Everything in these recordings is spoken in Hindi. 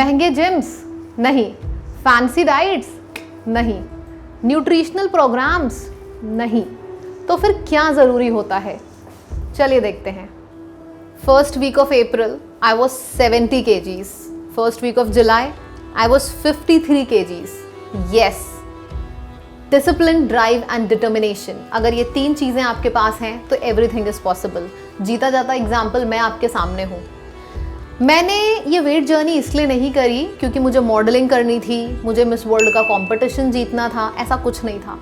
महंगे जिम्स नहीं, फैंसी डाइट्स नहीं, न्यूट्रिशनल प्रोग्राम्स नहीं, तो फिर क्या ज़रूरी होता है? चलिए देखते हैं। First week of April I was 70 kgs, first week of July I was 53 kgs। Yes, discipline, drive and determination, अगर ये 3 चीज़ें आपके पास हैं तो एवरीथिंग इज़ पॉसिबल। जीता जाता एग्जाम्पल मैं आपके सामने हूँ। मैंने ये वेट जर्नी इसलिए नहीं करी क्योंकि मुझे मॉडलिंग करनी थी, मुझे मिस वर्ल्ड का कंपटीशन जीतना था, ऐसा कुछ नहीं था।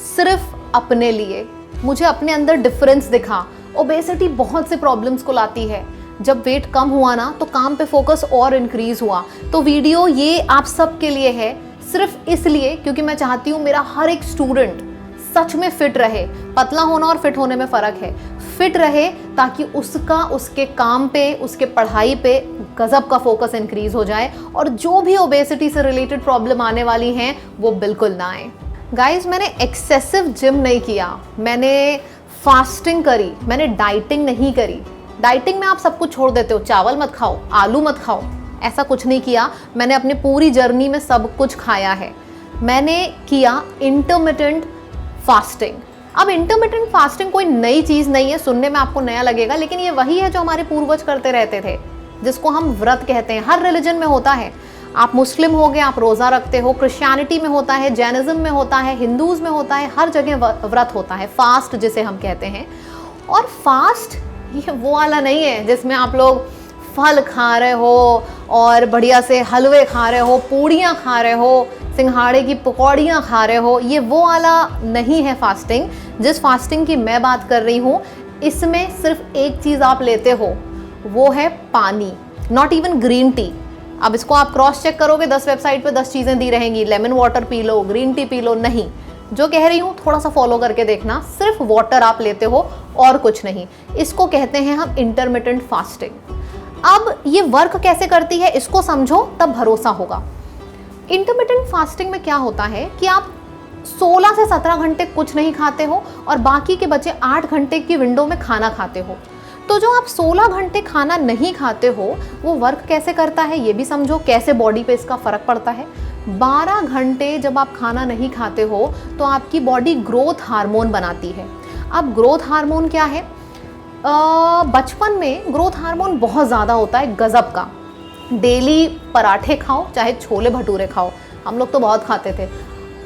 सिर्फ अपने लिए, मुझे अपने अंदर डिफरेंस दिखा। ओबेसिटी बहुत से प्रॉब्लम्स को लाती है। जब वेट कम हुआ ना तो काम पे फोकस और इंक्रीज हुआ। तो वीडियो ये आप सब के लिए है, सिर्फ इसलिए क्योंकि मैं चाहती हूँ मेरा हर एक स्टूडेंट सच में फिट रहे। पतला होना और फिट होने में फ़र्क है। फिट रहे ताकि उसका उसके काम पे, उसके पढ़ाई पे गज़ब का फोकस इंक्रीज हो जाए और जो भी ओबेसिटी से रिलेटेड प्रॉब्लम आने वाली हैं वो बिल्कुल ना आए। गाइज, मैंने एक्सेसिव जिम नहीं किया, मैंने फास्टिंग करी, मैंने डाइटिंग नहीं करी। डाइटिंग में आप सब कुछ छोड़ देते हो, चावल मत खाओ, आलू मत खाओ, ऐसा कुछ नहीं किया। मैंने अपनी पूरी जर्नी में सब कुछ खाया है। मैंने किया इंटरमिटेंट फास्टिंग। अब इंटरमिटेंट फास्टिंग कोई नई चीज़ नहीं है, सुनने में आपको नया लगेगा, लेकिन ये वही है जो हमारे पूर्वज करते रहते थे, जिसको हम व्रत कहते हैं। हर रिलीजन में होता है। आप मुस्लिम हो गए, आप रोज़ा रखते हो, क्रिश्चियनिटी में होता है, जैनिज्म में होता है, हिंदूज़ में होता है, हर जगह व्रत होता है, फास्ट जिसे हम कहते हैं। और फास्ट ये वो वाला नहीं है जिसमें आप लोग फल खा रहे हो और बढ़िया से हलवे खा रहे हो, पूड़ियाँ खा रहे हो, सिंघाड़े की पकौड़ियाँ खा रहे हो, ये वो वाला नहीं है फास्टिंग। जिस फास्टिंग की मैं बात कर रही हूँ, इसमें सिर्फ एक चीज़ आप लेते हो, वो है पानी, नॉट इवन ग्रीन टी। अब इसको आप क्रॉस चेक करोगे, 10 वेबसाइट पे 10 चीज़ें दी रहेंगी, lemon water P low, green tea P low, नहीं। जो कह रही हूँ थोड़ा सा फॉलो करके देखना, सिर्फ वाटर आप लेते हो और कुछ नहीं। इसको कहते हैं हम इंटरमिटेंट फास्टिंग। अब ये वर्क कैसे करती है इसको समझो, तब भरोसा होगा। इंटरमिटेंट फास्टिंग में क्या होता है कि आप 16 से 17 घंटे कुछ नहीं खाते हो और बाकी के बचे 8 घंटे की विंडो में खाना खाते हो। तो जो आप 16 घंटे खाना नहीं खाते हो वो वर्क कैसे करता है ये भी समझो, कैसे बॉडी पे इसका फ़र्क पड़ता है। 12 घंटे जब आप खाना नहीं खाते हो तो आपकी बॉडी ग्रोथ हार्मोन बनाती है। अब ग्रोथ हार्मोन क्या है? बचपन में ग्रोथ हार्मोन बहुत ज़्यादा होता है, गज़ब का। डेली पराठे खाओ, चाहे छोले भटूरे खाओ, हम लोग तो बहुत खाते थे।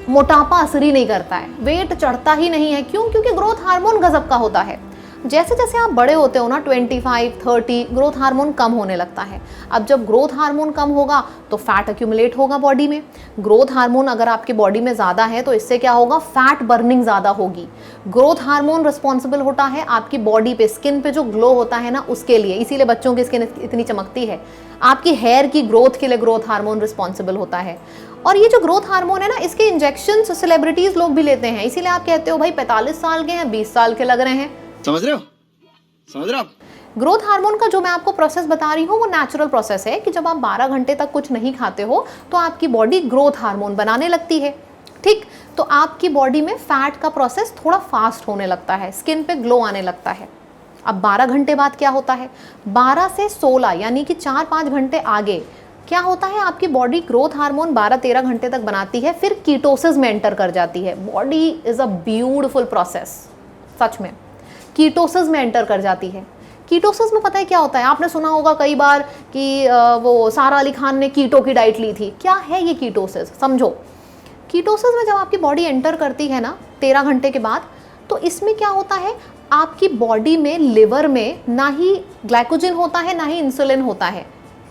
मोटापा असर ही नहीं करता है, वेट चढ़ता ही नहीं है। क्यों? क्योंकि ग्रोथ हार्मोन गज़ब का होता है। जैसे जैसे आप बड़े होते हो ना, 25, 30, ग्रोथ हार्मोन कम होने लगता है। अब जब ग्रोथ हार्मोन कम होगा तो फैट एक्यूमुलेट होगा बॉडी में। ग्रोथ हार्मोन अगर आपकी बॉडी में ज़्यादा है तो इससे क्या होगा? फैट बर्निंग ज़्यादा होगी। ग्रोथ हार्मोन रिस्पॉन्सिबल होता है आपकी बॉडी पे, स्किन पे जो ग्लो होता है ना उसके लिए, इसीलिए बच्चों की स्किन इतनी चमकती है। आपकी हेयर की ग्रोथ के लिए ग्रोथ हार्मोन रिस्पॉन्सिबल होता है। और ये जो ग्रोथ हार्मोन है ना, इसके इंजेक्शन सेलिब्रिटीज़ लोग भी लेते हैं। इसीलिए आप कहते हो भाई 45 साल के हैं, 20 साल के लग रहे हैं। समझ रहे हो? समझ रहे हो आप? ग्रोथ हार्मोन का जो मैं आपको प्रोसेस बता रही हूँ वो नेचुरल प्रोसेस है कि जब आप 12 घंटे तक कुछ नहीं खाते हो तो आपकी बॉडी ग्रोथ हार्मोन बनाने लगती है। ठीक, तो आपकी बॉडी में फैट का प्रोसेस थोड़ा फास्ट होने लगता है, स्किन पे ग्लो आने लगता है। अब 12 घंटे बाद क्या होता है? 12 से 16 यानी कि 4-5 घंटे आगे क्या होता है? आपकी बॉडी ग्रोथ हार्मोन 12-13 घंटे तक बनाती है, फिर कीटोसिस में एंटर कर जाती है। Body is a beautiful process, सच में। कीटोसिस में एंटर कर जाती है। कीटोसिस में पता है क्या होता है? आपने सुना होगा कई बार कि वो सारा अली खान ने कीटो की डाइट ली थी। क्या है ये कीटोसिस? समझो, कीटोसिस में जब आपकी बॉडी एंटर करती है ना 13 घंटे के बाद, तो इसमें क्या होता है? आपकी बॉडी में, लिवर में ना ही ग्लाइकोजन होता है ना ही इंसुलिन होता है।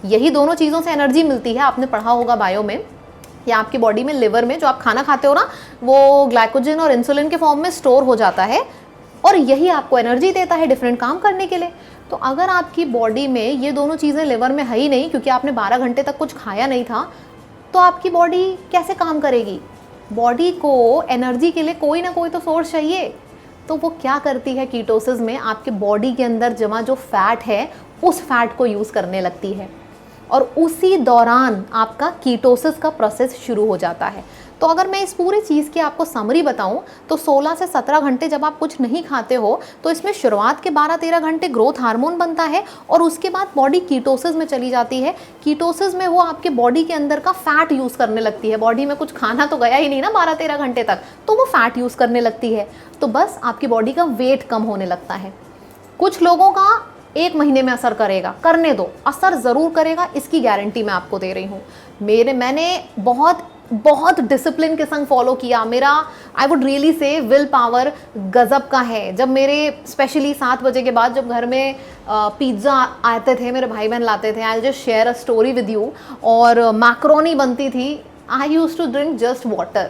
यही दोनों चीज़ों से एनर्जी मिलती है। आपने पढ़ा होगा बायो में, या आपकी बॉडी में लिवर में जो आप खाना खाते हो ना, वो ग्लाइकोजन और इंसुलिन के फॉर्म में स्टोर हो जाता है और यही आपको एनर्जी देता है डिफरेंट काम करने के लिए। तो अगर आपकी बॉडी में ये दोनों चीज़ें लिवर में है ही नहीं, क्योंकि आपने 12 घंटे तक कुछ खाया नहीं था, तो आपकी बॉडी कैसे काम करेगी? बॉडी को एनर्जी के लिए कोई ना कोई तो सोर्स चाहिए। तो वो क्या करती है? कीटोसिस में आपके बॉडी के अंदर जमा जो फैट है उस फैट को यूज़ करने लगती है और उसी दौरान आपका कीटोसिस का प्रोसेस शुरू हो जाता है। तो अगर मैं इस पूरी चीज़ की आपको समरी बताऊं तो 16 से 17 घंटे जब आप कुछ नहीं खाते हो तो इसमें शुरुआत के 12-13 घंटे ग्रोथ हार्मोन बनता है और उसके बाद बॉडी कीटोसिस में चली जाती है। कीटोसिस में वो आपके बॉडी के अंदर का फैट यूज़ करने लगती है। बॉडी में कुछ खाना तो गया ही नहीं ना 12-13 घंटे तक, तो वो फैट यूज़ करने लगती है। तो बस आपकी बॉडी का वेट कम होने लगता है। कुछ लोगों का 1 महीने में असर करेगा, करने दो, असर ज़रूर करेगा, इसकी गारंटी मैं आपको दे रही हूँ। मैंने बहुत डिसिप्लिन के संग फॉलो किया। मेरा आई would really say will power गज़ब का है। जब मेरे स्पेशली 7 बजे के बाद जब घर में पिज़्ज़ा आते थे, मेरे भाई बहन लाते थे, I just share a story with you, और मैक्रोनी बनती थी, I use to drink just water,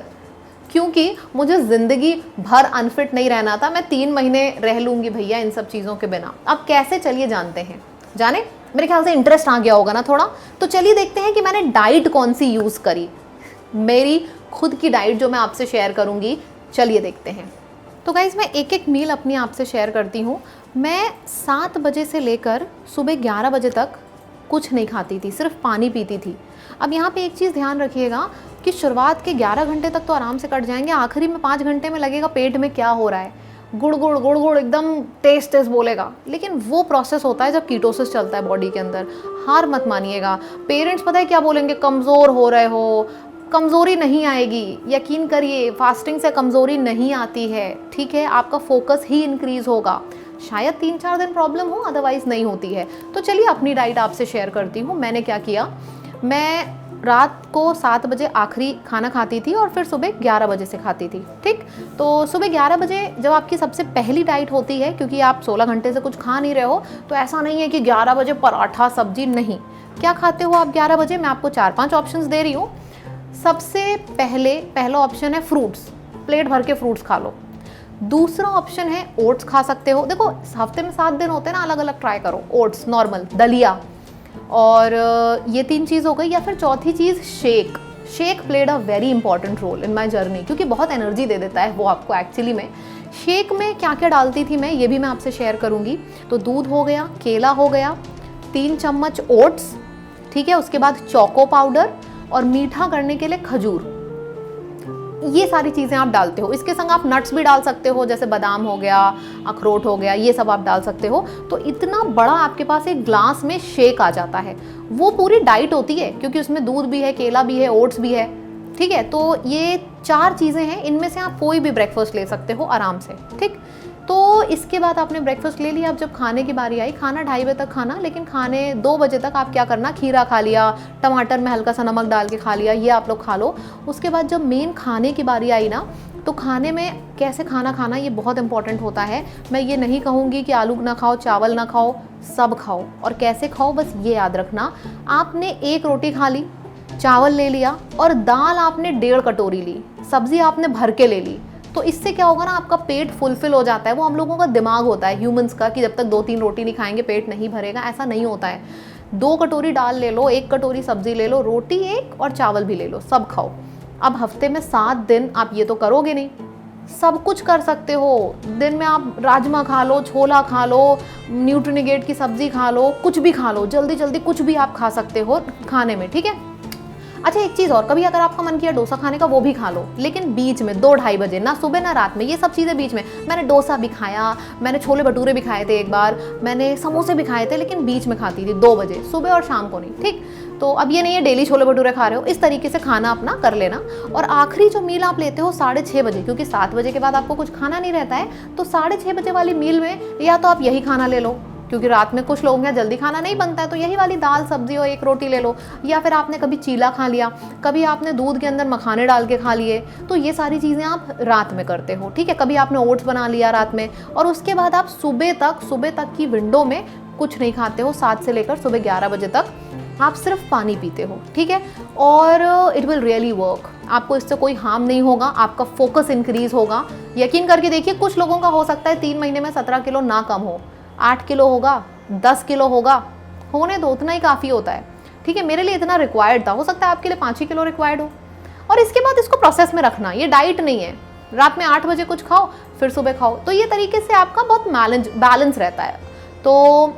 क्योंकि मुझे ज़िंदगी भर अनफिट नहीं रहना था। मैं 3 महीने रह लूँगी भैया इन सब चीज़ों के बिना। अब कैसे, चलिए जानते हैं। जाने, मेरे ख्याल से इंटरेस्ट आ गया होगा ना थोड़ा, तो चलिए देखते हैं कि मैंने डाइट कौन सी यूज़ करी, मेरी खुद की डाइट जो मैं आपसे शेयर करूँगी। चलिए देखते हैं। तो गाइज़, मैं एक एक मील अपनी आपसे शेयर करती हूँ। मैं 7 बजे से लेकर सुबह 11 बजे तक कुछ नहीं खाती थी, सिर्फ पानी पीती थी। अब यहाँ पे एक चीज़ ध्यान रखिएगा कि शुरुआत के 11 घंटे तक तो आराम से कट जाएंगे, आखिरी में 5 घंटे में लगेगा पेट में क्या हो रहा है, गुड़ गुड़ गुड़ गुड़ एकदम टेस्ट बोलेगा। लेकिन वो प्रोसेस होता है जब कीटोसिस चलता है बॉडी के अंदर। हार मत मानिएगा। पेरेंट्स पता है क्या बोलेंगे, कमज़ोर हो रहे हो। कमज़ोरी नहीं आएगी, यकीन करिए, फास्टिंग से कमज़ोरी नहीं आती है, ठीक है। आपका फोकस ही इंक्रीज़ होगा। शायद 3-4 दिन प्रॉब्लम हो, अदरवाइज़ नहीं होती है। तो चलिए अपनी डाइट आपसे शेयर करती हूँ। मैंने क्या किया, मैं रात को 7 बजे आखिरी खाना खाती थी और फिर सुबह 11 बजे से खाती थी, ठीक। तो सुबह 11 बजे जब आपकी सबसे पहली डाइट होती है, क्योंकि आप 16 घंटे से कुछ खा नहीं रहे हो, तो ऐसा नहीं है कि 11 बजे पराठा सब्जी, नहीं। क्या खाते हो आप 11 बजे, मैं आपको 4-5 ऑप्शंस दे रही हूँ। सबसे पहला ऑप्शन है फ्रूट्स, प्लेट भर के फ्रूट्स खा लो। दूसरा ऑप्शन है ओट्स खा सकते हो। देखो, हफ्ते में 7 दिन होते हैं ना, अलग अलग ट्राई करो। ओट्स, नॉर्मल, दलिया, और ये 3 चीज़ हो गई। या फिर चौथी चीज़ shake played a very important role in my journey, क्योंकि बहुत एनर्जी दे देता है वो आपको। एक्चुअली में शेक में क्या क्या डालती थी मैं, ये भी मैं आपसे शेयर करूँगी। तो दूध हो गया, केला हो गया, 3 चम्मच ओट्स, ठीक है। उसके बाद चोको पाउडर, और मीठा करने के लिए खजूर। ये सारी चीज़ें आप डालते हो। इसके संग आप नट्स भी डाल सकते हो, जैसे बादाम हो गया, अखरोट हो गया, ये सब आप डाल सकते हो। तो इतना बड़ा आपके पास एक ग्लास में शेक आ जाता है। वो पूरी डाइट होती है, क्योंकि उसमें दूध भी है, केला भी है, ओट्स भी है, ठीक है। तो ये 4 चीज़ें हैं, इनमें से आप कोई भी ब्रेकफास्ट ले सकते हो आराम से, ठीक। तो इसके बाद आपने ब्रेकफास्ट ले लिया। अब जब खाने की बारी आई, खाना 2:30 बजे तक खाना, लेकिन खाने 2 बजे तक आप क्या करना, खीरा खा लिया, टमाटर में हल्का सा नमक डाल के खा लिया, ये आप लोग खा लो। उसके बाद जब मेन खाने की बारी आई ना, तो खाने में कैसे खाना खाना, ये बहुत इंपॉर्टेंट होता है। मैं ये नहीं कहूँगी कि आलू ना खाओ, चावल ना खाओ, सब खाओ। और कैसे खाओ, बस ये याद रखना। आपने 1 रोटी खा ली, चावल ले लिया, और दाल आपने 1.5 कटोरी ली, सब्जी आपने भर के ले ली। तो इससे क्या होगा ना, आपका पेट फुलफिल हो जाता है। वो हम लोगों का दिमाग होता है ह्यूमंस का, कि जब तक 2-3 रोटी नहीं खाएंगे पेट नहीं भरेगा, ऐसा नहीं होता है। 2 कटोरी दाल ले लो, 1 कटोरी सब्जी ले लो, रोटी 1 और चावल भी ले लो, सब खाओ। अब हफ्ते में 7 दिन आप ये तो करोगे नहीं, सब कुछ कर सकते हो। दिन में आप राजमा खा लो, छोला खा लो, न्यूट्रिनिगेट की सब्जी खा लो, कुछ भी खा लो, जल्दी जल्दी कुछ भी आप खा सकते हो खाने में, ठीक है। अच्छा, एक चीज़ और, कभी अगर आपका मन किया डोसा खाने का, वो भी खा लो, लेकिन बीच में 2-2:30 बजे, ना सुबह ना रात में, ये सब चीज़ें बीच में। मैंने डोसा भी खाया, मैंने छोले भटूरे भी खाए थे एक बार, मैंने समोसे भी खाए थे, लेकिन बीच में खाती थी 2 बजे, सुबह और शाम को नहीं, ठीक। तो अब ये नहीं है डेली छोले भटूरे खा रहे हो, इस तरीके से खाना अपना कर लेना। और आखिरी जो मील आप लेते हो 6:30 बजे, क्योंकि 7 बजे के बाद आपको कुछ खाना नहीं रहता है, तो 6:30 बजे वाली मील में या तो आप यही खाना ले लो, क्योंकि रात में कुछ लोगों के यहाँ जल्दी खाना नहीं बनता है, तो यही वाली दाल सब्जी और 1 रोटी ले लो। या फिर आपने कभी चीला खा लिया, कभी आपने दूध के अंदर मखाने डाल के खा लिए, तो ये सारी चीज़ें आप रात में करते हो, ठीक है। कभी आपने ओट्स बना लिया रात में, और उसके बाद आप सुबह तक की विंडो में कुछ नहीं खाते हो। 7 से लेकर सुबह 11 बजे तक आप सिर्फ पानी पीते हो, ठीक है। और इट विल रियली वर्क। आपको इससे कोई हार्म नहीं होगा, आपका फोकस इंक्रीज होगा। यकीन करके देखिए, कुछ लोगों का हो सकता है 3 महीने में 17 किलो ना कम हो, 8 किलो होगा, 10 किलो होगा, होने दो, उतना ही काफ़ी होता है, ठीक है। मेरे लिए इतना रिक्वायर्ड था, हो सकता है आपके लिए 5 ही किलो रिक्वायर्ड हो। और इसके बाद इसको प्रोसेस में रखना, ये डाइट नहीं है। रात में 8 बजे कुछ खाओ, फिर सुबह खाओ, तो ये तरीके से आपका बहुत बैलेंस रहता है। तो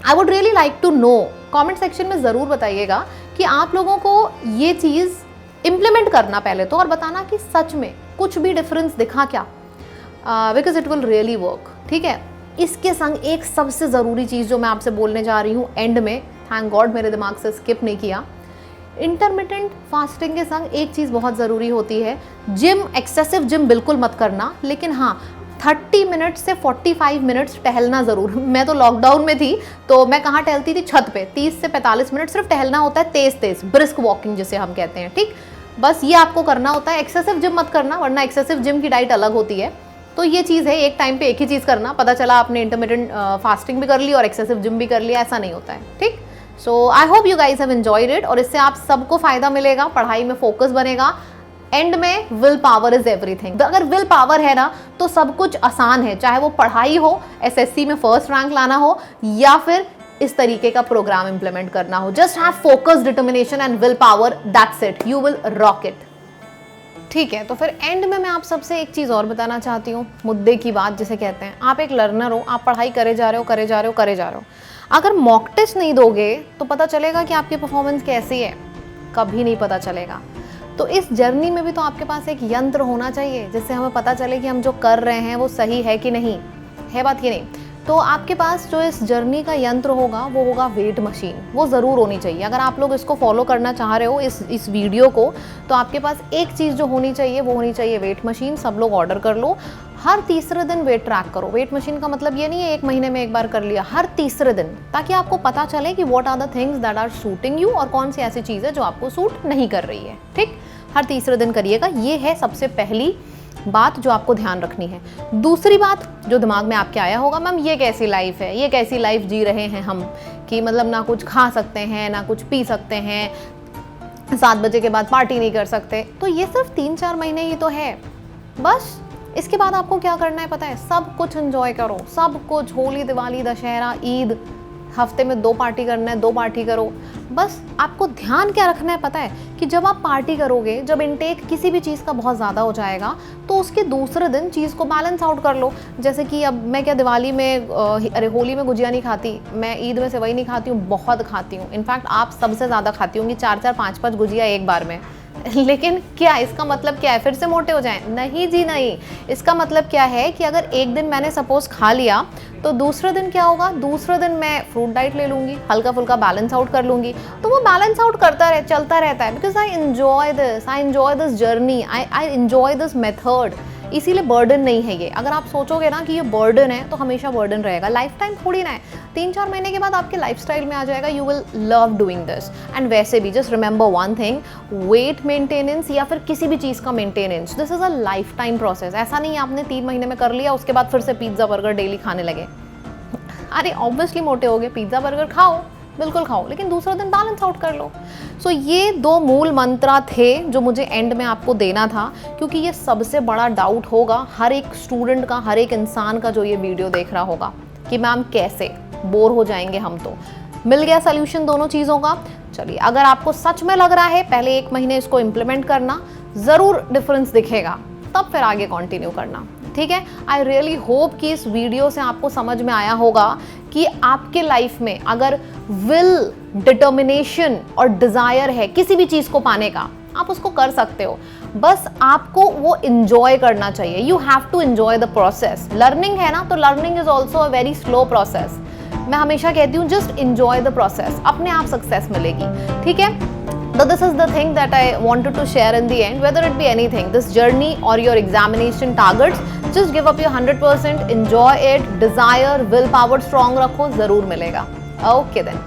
I would really like to know, comment section में ज़रूर बताइएगा कि आप लोगों को ये चीज़ इम्प्लीमेंट करना पहले तो, और बताना कि सच में कुछ भी डिफरेंस दिखा क्या, because it will really work, ठीक है। इसके संग एक सबसे ज़रूरी चीज़ जो मैं आपसे बोलने जा रही हूँ एंड में, थैंक गॉड मेरे दिमाग से स्किप नहीं किया, इंटरमिटेंट फास्टिंग के संग एक चीज़ बहुत ज़रूरी होती है, जिम, एक्सेसिव जिम बिल्कुल मत करना, लेकिन हाँ 30 मिनट से 45 मिनट्स टहलना ज़रूर। मैं तो लॉकडाउन में थी तो मैं कहाँ टहलती थी, छत पे 30 से 45 मिनट सिर्फ टहलना होता है, तेज़ तेज़ ब्रिस्क वॉकिंग जिसे हम कहते हैं, ठीक। बस ये आपको करना होता है, एक्सेसिव जिम मत करना, वरना एक्सेसिव जिम की डाइट अलग होती है। तो ये चीज़ है, एक टाइम पे एक ही चीज़ करना, पता चला आपने इंटरमिटेंट फास्टिंग भी कर ली और एक्सेसिव जिम भी कर लिया, ऐसा नहीं होता है, ठीक। So I hope you guys have enjoyed it, और इससे आप सबको फ़ायदा मिलेगा, पढ़ाई में फोकस बनेगा। एंड में विल पावर इज एवरीथिंग। अगर विल पावर है ना तो सब कुछ आसान है, चाहे वो पढ़ाई हो, एसएससी में फर्स्ट रैंक लाना हो, या फिर इस तरीके का प्रोग्राम इंप्लीमेंट करना हो। Just have focus, determination and will power, that's it, you will rock it, ठीक है। तो फिर एंड में मैं आप सबसे एक चीज़ और बताना चाहती हूँ, मुद्दे की बात जिसे कहते हैं। आप एक लर्नर हो, आप पढ़ाई करे जा रहे हो, करे जा रहे हो, करे जा रहे हो, अगर मॉक टेस्ट नहीं दोगे तो पता चलेगा कि आपकी परफॉर्मेंस कैसी है, कभी नहीं पता चलेगा। तो इस जर्नी में भी तो आपके पास एक यंत्र होना चाहिए जिससे हमें पता चले कि हम जो कर रहे हैं वो सही है कि नहीं, है बात ये नहीं। तो आपके पास जो इस जर्नी का यंत्र होगा वो होगा वेट मशीन, वो ज़रूर होनी चाहिए। अगर आप लोग इसको फॉलो करना चाह रहे हो इस वीडियो को, तो आपके पास एक चीज़ जो होनी चाहिए वो होनी चाहिए वेट मशीन। सब लोग ऑर्डर कर लो, हर तीसरे दिन वेट ट्रैक करो। वेट मशीन का मतलब ये नहीं है एक महीने में एक बार कर लिया, हर तीसरे दिन, ताकि आपको पता चले कि what are the things that are suiting you और कौन सी ऐसी चीज़ है जो आपको सूट नहीं कर रही है, ठीक। हर तीसरे दिन करिएगा, ये है सबसे पहली बात जो आपको ध्यान रखनी है। दूसरी बात जो दिमाग में आपके आया होगा, मैम ये कैसी लाइफ है, ये कैसी लाइफ जी रहे हैं हम, कि मतलब ना कुछ खा सकते हैं ना कुछ पी सकते हैं, 7 बजे के बाद पार्टी नहीं कर सकते। तो ये सिर्फ 3-4 महीने ही तो है, बस इसके बाद आपको क्या करना है पता है, सब कुछ एंजॉय करो, सब कुछ, होली, दिवाली, दशहरा, ईद, हफ्ते में 2 पार्टी करना है 2 पार्टी करो। बस आपको ध्यान क्या रखना है पता है, कि जब आप पार्टी करोगे, जब इनटेक किसी भी चीज़ का बहुत ज़्यादा हो जाएगा, तो उसके दूसरे दिन चीज़ को बैलेंस आउट कर लो। जैसे कि अब मैं क्या दिवाली में अरे होली में गुजिया नहीं खाती, मैं ईद में सेवई नहीं खाती हूँ, बहुत खाती हूँ। इनफैक्ट आप सबसे ज़्यादा खाती होंगी, 4-4, 5-5 गुजिया एक बार में। लेकिन क्या इसका मतलब क्या है, फिर से मोटे हो जाएं? नहीं जी नहीं। इसका मतलब क्या है कि अगर एक दिन मैंने सपोज खा लिया, तो दूसरे दिन क्या होगा, दूसरे दिन मैं फ्रूट डाइट ले लूँगी, हल्का फुल्का बैलेंस आउट कर लूँगी, तो वो बैलेंस आउट चलता रहता है। Because I enjoy this journey, I enjoy this method, इसीलिए बर्डन नहीं है ये। अगर आप सोचोगे ना कि ये बर्डन है, तो हमेशा बर्डन रहेगा, लाइफ टाइम थोड़ी ना है। 3-4 महीने के बाद आपके लाइफस्टाइल में आ जाएगा, you will love doing this. And वैसे भी just remember one thing, wait maintenance या फिर किसी भी चीज़ का maintenance, this is a life time process. ऐसा नहीं है आपने 3 महीने में कर लिया, उसके बाद फिर से पिज्ज़ा बर्गर डेली खाने लगे। अरे ऑब्वियसली मोटे हो गए, पिज्ज़ा बर्गर खाओ, बिल्कुल खाओ, लेकिन दूसरा दिन बैलेंस आउट कर लो। सो ये 2 मूल मंत्र थे जो मुझे एंड में आपको देना था, क्योंकि ये सबसे बड़ा डाउट होगा हर एक स्टूडेंट का, हर एक इंसान का जो ये वीडियो देख रहा होगा, कि मैम कैसे, बोर हो जाएंगे हम तो। मिल गया सोल्यूशन दोनों चीज़ों का। चलिए, अगर आपको सच में लग रहा है पहले 1 महीने इसको इम्प्लीमेंट करना, ज़रूर डिफरेंस दिखेगा, तब फिर आगे कंटिन्यू करना, ठीक है। आई रियली होप कि इस वीडियो से आपको समझ में आया होगा कि आपके लाइफ में अगर विल, डिटर्मिनेशन और डिज़ायर है किसी भी चीज़ को पाने का, आप उसको कर सकते हो। बस आपको वो इंजॉय करना चाहिए। You have to enjoy the process. Learning है ना, तो learning is also a very slow process. मैं हमेशा कहती हूँ जस्ट इंजॉय द प्रोसेस, अपने आप सक्सेस मिलेगी, ठीक है। So this is the thing that I wanted to share in the end, whether it be anything, this journey or your examination targets, just give up your 100%, enjoy it, desire, willpower strong रखो, ज़रूर मिलेगा। Okay then.